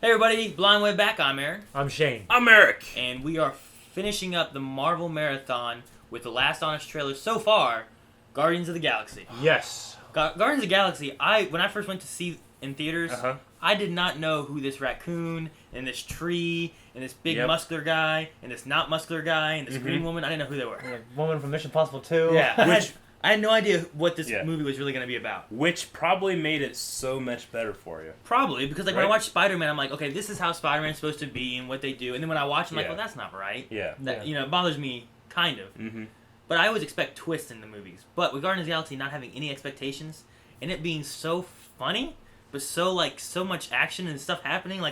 Hey everybody, Blind Way Back, I'm Aaron. I'm Shane. I'm Eric. And we are finishing up the Marvel Marathon with the last honest trailer so far, Guardians of the Galaxy. Yes. Guardians of the Galaxy, when I first went to see in theaters, I did not know who this raccoon, and this tree, and this big muscular guy, and this not muscular guy, and this green woman, I didn't know who they were. Yeah, woman from Mission Impossible 2. Yeah, I had no idea what this movie was really going to be about. Which probably made it so much better for you. Probably, because when I watch Spider-Man, I'm like, okay, this is how Spider-Man's supposed to be and what they do. And then when I watch, I'm like, well, that's not right. Yeah. It bothers me, kind of. Mm-hmm. But I always expect twists in the movies. But with Guardians of the Galaxy not having any expectations, and it being so funny, but so much action and stuff happening,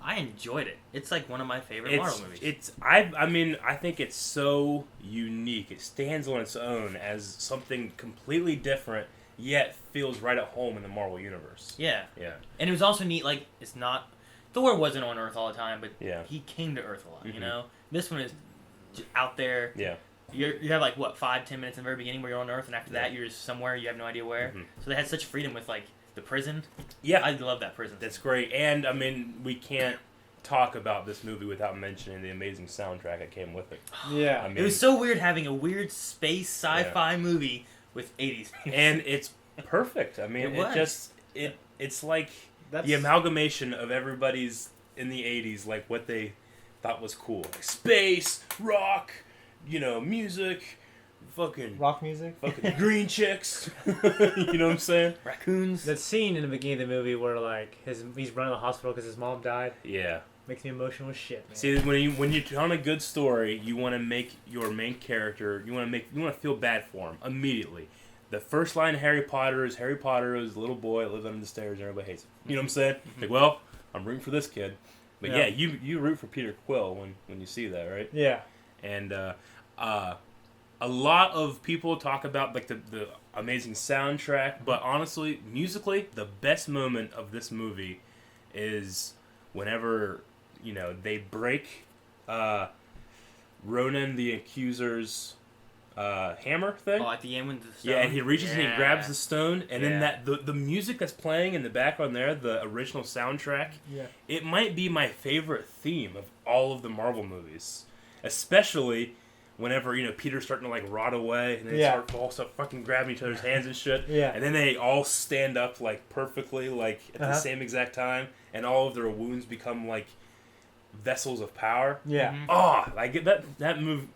I enjoyed it. It's like one of my favorite Marvel movies. I think it's so unique. It stands on its own as something completely different, yet feels right at home in the Marvel universe. Yeah. Yeah. And it was also neat, it's not... Thor wasn't on Earth all the time, but he came to Earth a lot, you know? This one is out there. Yeah. You have 5-10 minutes in the very beginning where you're on Earth, and after that you're just somewhere, you have no idea where. Mm-hmm. So they had such freedom with, the prison. Yeah. I love that prison. That's great. And, we can't talk about this movie without mentioning the amazing soundtrack that came with it. Yeah. It was so weird having a weird space sci-fi movie with 80s music. And it's perfect. It's like the amalgamation of everybody's in the 80s, what they thought was cool. Space, rock, music, fucking... Rock music? Fucking green chicks. You know what I'm saying? Raccoons. That scene in the beginning of the movie where, he's running to the hospital because his mom died. Yeah. Makes me emotional as shit, man. See, when you're telling a good story, you want to make your main character, you want to feel bad for him immediately. The first line of Harry Potter is a little boy that lives under the stairs and everybody hates him. You know what I'm saying? Well, I'm rooting for this kid. But yeah, you root for Peter Quill when you see that, right? Yeah. And a lot of people talk about the amazing soundtrack, but honestly, musically, the best moment of this movie is whenever they break Ronan the Accuser's hammer thing. Oh, at the end when the stone. Yeah, and he reaches and he grabs the stone, and then the music that's playing in the background there, the original soundtrack. Yeah. It might be my favorite theme of all of the Marvel movies, especially whenever Peter's starting to rot away, and they all start fucking grabbing each other's hands and shit. Yeah. And then they all stand up perfectly at the same exact time, and all of their wounds become vessels of power. Yeah.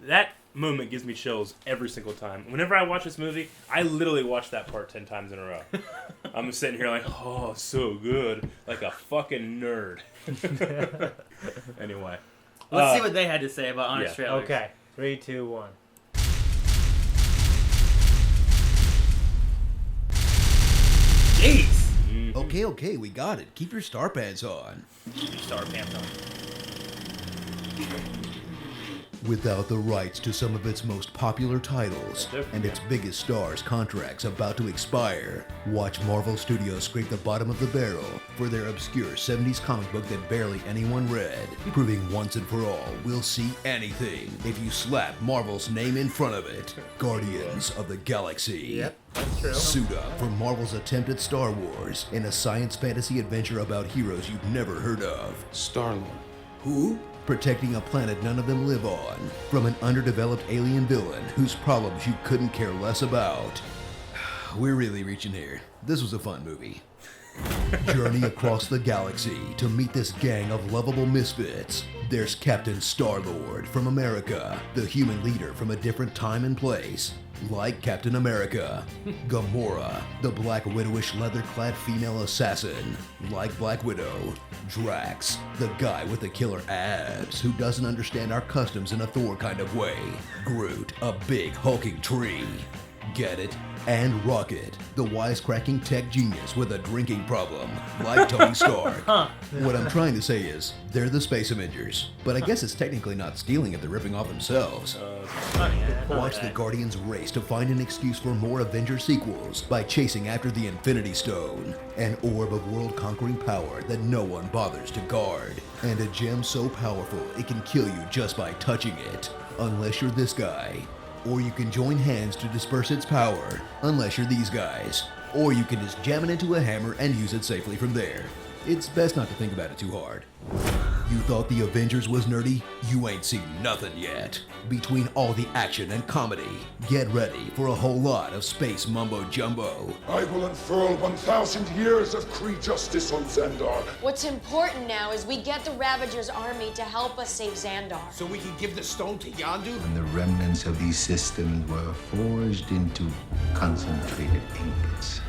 That moment gives me chills every single time. Whenever I watch this movie, I literally watch that part 10 times in a row. I'm sitting here oh, so good, like a fucking nerd. Anyway, let's see what they had to say about honest trailers. Okay. 3, 2, 1. Jeez. Mm-hmm. Okay, we got it. Keep your star pads on. Star pants on. Without the rights to some of its most popular titles and its biggest stars' contracts about to expire, watch Marvel Studios scrape the bottom of the barrel for their obscure 70s comic book that barely anyone read, proving once and for all we'll see anything if you slap Marvel's name in front of it. Guardians of the Galaxy. Yep, that's true. Suit up for Marvel's attempt at Star Wars in a science fantasy adventure about heroes you've never heard of. Star-Lord. Who? Protecting a planet none of them live on from an underdeveloped alien villain whose problems you couldn't care less about. We're really reaching here. This was a fun movie. Journey across the galaxy to meet this gang of lovable misfits. There's Captain Star-Lord from America, the human leader from a different time and place. Like Captain America. Gamora, the Black Widowish leather-clad female assassin. Like Black Widow. Drax, the guy with the killer abs who doesn't understand our customs in a Thor kind of way. Groot, a big hulking tree. Get it? And Rocket, the wisecracking tech genius with a drinking problem, like Tony Stark. What I'm trying to say is, they're the Space Avengers, but I guess it's technically not stealing if they're ripping off themselves. Watch the Guardians race to find an excuse for more Avenger sequels by chasing after the Infinity Stone, an orb of world-conquering power that no one bothers to guard, and a gem so powerful it can kill you just by touching it, unless you're this guy. Or you can join hands to disperse its power, unless you're these guys. Or you can just jam it into a hammer and use it safely from there. it's best not to think about it too hard. You thought the Avengers was nerdy? You ain't seen nothing yet. Between all the action and comedy, get ready for a whole lot of space mumbo jumbo. I will unfurl 1,000 years of Kree justice on Xandar. What's important now is we get the Ravager's army to help us save Xandar. So we can give the stone to Yondu? When the remnants of these systems were forged into concentrated ingots.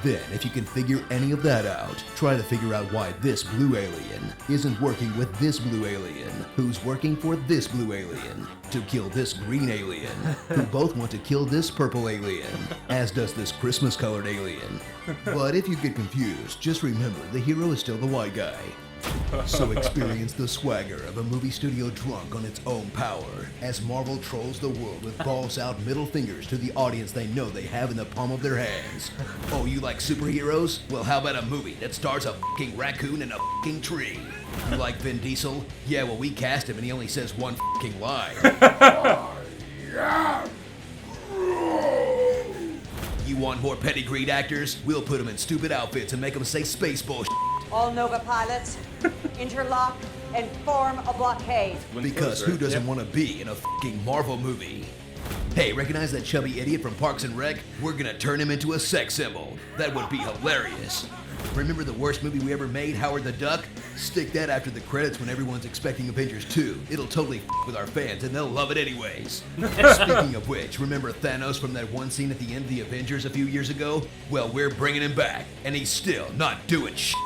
Then, if you can figure any of that out, try to figure out why this blue alien isn't working with this blue alien, who's working for this blue alien, to kill this green alien, who both want to kill this purple alien, as does this Christmas-colored alien. But if you get confused, just remember the hero is still the white guy. So experience the swagger of a movie studio drunk on its own power as Marvel trolls the world with balls out middle fingers to the audience they know they have in the palm of their hands. Oh, you like superheroes? Well, how about a movie that stars a fucking raccoon and a fucking tree? You like Vin Diesel? Yeah, well, we cast him and he only says one fucking line. You want more pedigreed actors? We'll put them in stupid outfits and make them say space bullshit. All Nova pilots, interlock and form a blockade. Because who doesn't want to be in a fucking Marvel movie? Hey, recognize that chubby idiot from Parks and Rec? We're gonna turn him into a sex symbol. That would be hilarious. Remember the worst movie we ever made, Howard the Duck? Stick that after the credits when everyone's expecting Avengers 2. It'll totally with our fans and they'll love it anyways. Speaking of which, remember Thanos from that one scene at the end of the Avengers a few years ago? Well, we're bringing him back, and he's still not doing shit.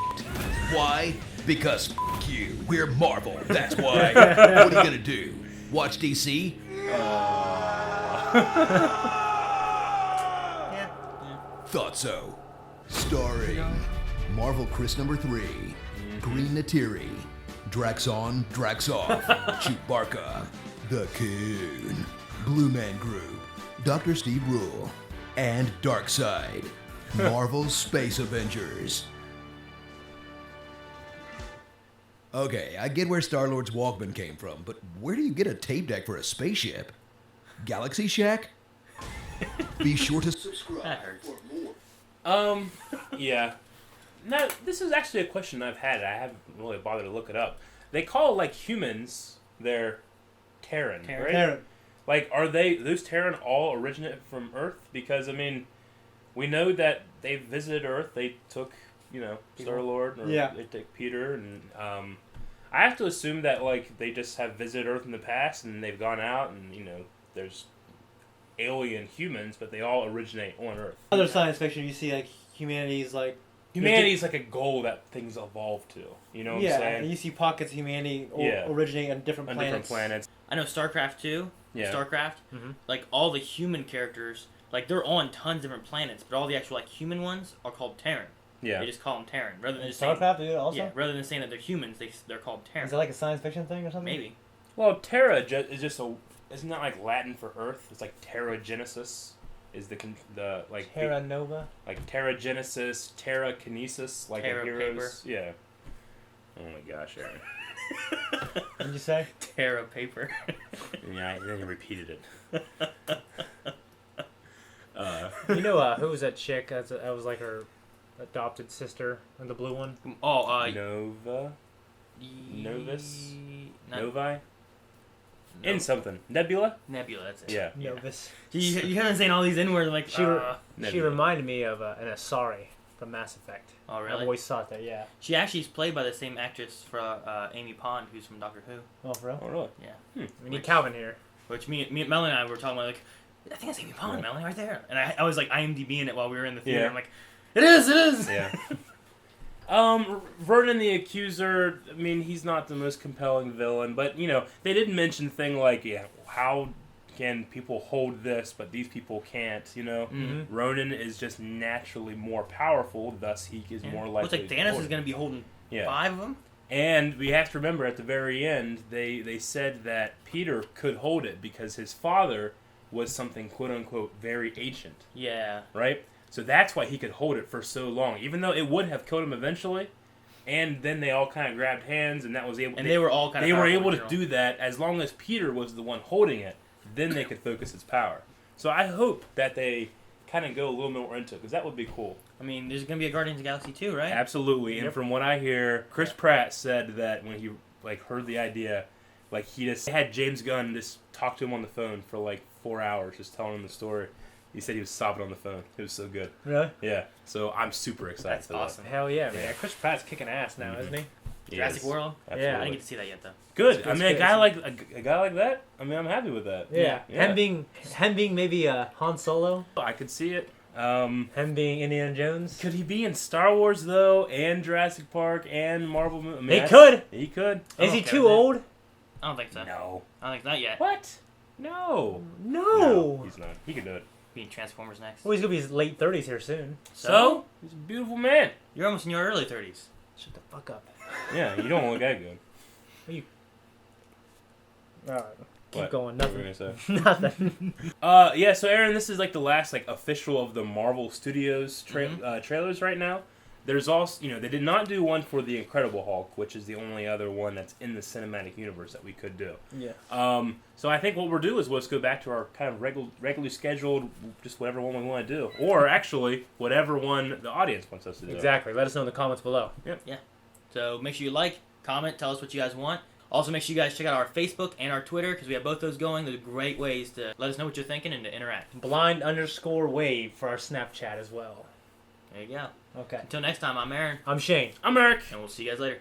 Why? Because you. We're Marvel, that's why. What are you gonna do? Watch DC? Yeah. Thought so. Starring Marvel Chris number 3, Green Natiri, Draxon, Draxoff, Chewbacca, The Coon, Blue Man Group, Dr. Steve Rule, and Darkseid. Marvel's Space Avengers. Okay, I get where Star-Lord's Walkman came from, but where do you get a tape deck for a spaceship? Galaxy Shack? Be sure to subscribe That hurts. for more. Yeah. No, this is actually a question I've had. I haven't really bothered to look it up. They call, like, humans, they're Terran, right? Terran. Like, are those Terran all originate from Earth? Because, I mean, we know that they visited Earth. They took, Star-Lord, or they took Peter, and, I have to assume that, like, they just have visited Earth in the past, and they've gone out, and, there's alien humans, but they all originate on Earth. Other science fiction, you see, like, humanity's like a goal that things evolve to. You know what I'm yeah, saying? and you see pockets of humanity originate on different planets. I know StarCraft 2, StarCraft, like all the human characters, like they're on tons of different planets, but all the actual like human ones are called Terran. Yeah. They just call them Terran rather than just StarCraft, saying, also? Yeah, rather than saying that they're humans, they're called Terran. Is it like a science fiction thing or something? Maybe. Well, Terra is just isn't that like Latin for Earth? It's like Terra Genesis is the like Terra Nova. Like Terra Genesis, Terra Kinesis, like Terra a heroes. Paper. Yeah. Oh my gosh, Aaron. What did you say? Terra Paper. Yeah, then you repeated it. Who was that chick? That was like her adopted sister, and the blue one. Nova. Novus. Novi. No. In something. Nebula? Nebula, that's it. Yeah. Novus. You haven't saying all these N-words like She reminded me of an Asari from Mass Effect. Oh, really? I've always thought that, yeah. She actually is played by the same actress for Amy Pond, who's from Doctor Who. Oh, for real? Oh, really? Yeah. We need Calvin here. Which me, Melanie and I were talking about, like, I think it's Amy Pond, Melanie, right there. And I was like IMDb'ing it while we were in the theater. Yeah. I'm like, it is! Yeah. Vernon the Accuser, I mean, he's not the most compelling villain, but, they didn't mention thing like, how can people hold this, but these people can't, Mm-hmm. Ronan is just naturally more powerful, thus he is more likely Looks like Thanos is going to be holding 5 of them. And we have to remember, at the very end, they said that Peter could hold it because his father was something, quote-unquote, very ancient. Yeah. Right? So that's why he could hold it for so long, even though it would have killed him eventually. And then they all kind of grabbed hands, and that was able. And they were all kind of. They were able to do that as long as Peter was the one holding it. Then they could focus its power. So I hope that they kind of go a little more into it, because that would be cool. I mean, there's gonna be a Guardians of the Galaxy 2, right? Absolutely. And from what I hear, Chris Pratt said that when he heard the idea, he just had James Gunn just talk to him on the phone for 4 hours, just telling him the story. He said he was sobbing on the phone. It was so good. Really? Yeah. So I'm super excited. That's awesome. Hell yeah, man. Chris Pratt's kicking ass now, isn't he? Jurassic World. Absolutely. Yeah, I didn't get to see that yet though. Good. I mean, a guy like that. I mean, I'm happy with that. Yeah. Him being maybe Han Solo. I could see it. Him being Indiana Jones. Could he be in Star Wars though, and Jurassic Park, and Marvel? I mean, he could. He could. Is he too old? I don't think so. No. I don't think not yet. What? No. No. He's not. He can do it. Being Transformers next. Well, he's gonna be his late 30s here soon. So he's a beautiful man. You're almost in your early 30s. Shut the fuck up. Yeah, you don't look that good. Alright. Keep What? going. What were Nothing. you gonna Nothing. Yeah. So Aaron, this is the last official of the Marvel Studios trailers right now. There's also, they did not do one for the Incredible Hulk, which is the only other one that's in the cinematic universe that we could do. Yeah. So I think what we'll do is we'll just go back to our kind of regularly scheduled, just whatever one we want to do, or actually whatever one the audience wants us to do. Exactly. Let us know in the comments below. Yep. Yeah. So make sure you like, comment, tell us what you guys want. Also, make sure you guys check out our Facebook and our Twitter, because we have both those going. Those are great ways to let us know what you're thinking and to interact. Blind_wave for our Snapchat as well. There you go. Okay. Until next time, I'm Aaron. I'm Shane. I'm Eric. And we'll see you guys later.